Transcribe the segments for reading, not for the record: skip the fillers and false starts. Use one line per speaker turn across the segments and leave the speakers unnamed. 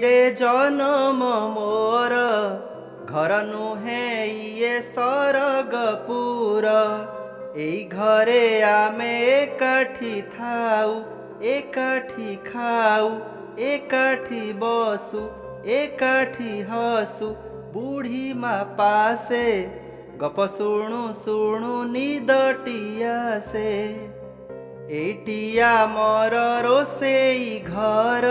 रे जनम मोर घर नुहे ये सरगपुर एई घरे आमे एकाठी थाऊ एकाठी खाऊ एकाठी बसु एकाठी हसु बुढ़ी माँ पासे गप शुणु शुणु निदटिया से एटिया मोर रोसेई घर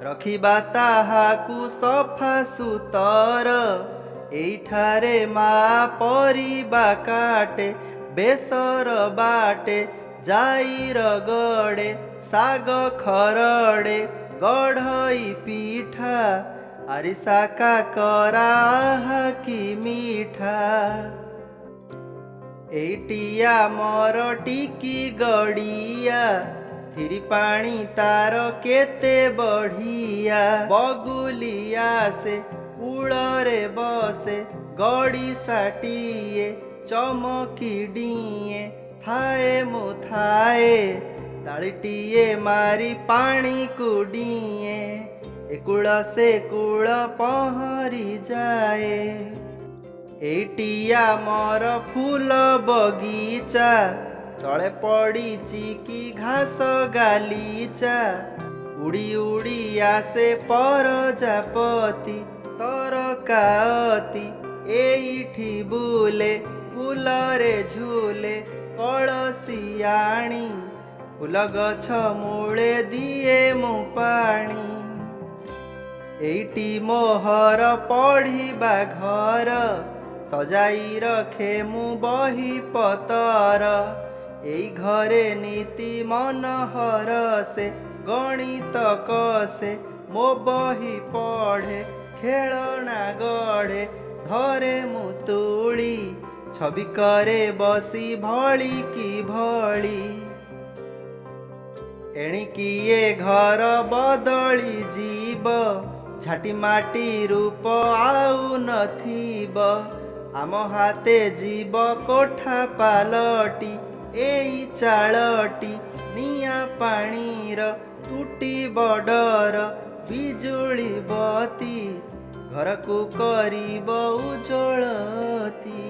रखिबा ताहाकु सफा सुतर एठारे माँ परिबा काटे बेसर बाटे जाईर गड़े साग खरड़े गढ़ई पीठा आरिसा काकरा आहा की मीठा एटिया मोर टिकी गड़िया थिरी पानी तार केते बढ़िया बगुलिया से उड़रे बसे गड़ी साटिए चमकी डिए थाए मुथाए ताड़ीटिए मारी पानी कुडिए एकुड़ से कुड़ पहरी जाए एटिया मोर फूल बगीचा तले पड़ी की घास गालीचा उड़ी उड़ी आसे परजापति तरकाती एठी बुले फूलरे झूले कलसियाणी फूल गछ मूले दिए मु पाणी एटी मोहर पढ़िबा घर सजाई रखे मु बही पतर एई घरे नीति मनहर से गणित कसे मो बही पढ़े खेलना गढ़े धरे मु तुली छवि करे बसी भली की भली एणिकिए घर बदली जीव झाटी माटी रूप आउ नथिब आम हाते जीव कोठा पालटी एई चालटी निया पाणीर टूटी बडर बिजुली बती घर को करिब उज्जवलती।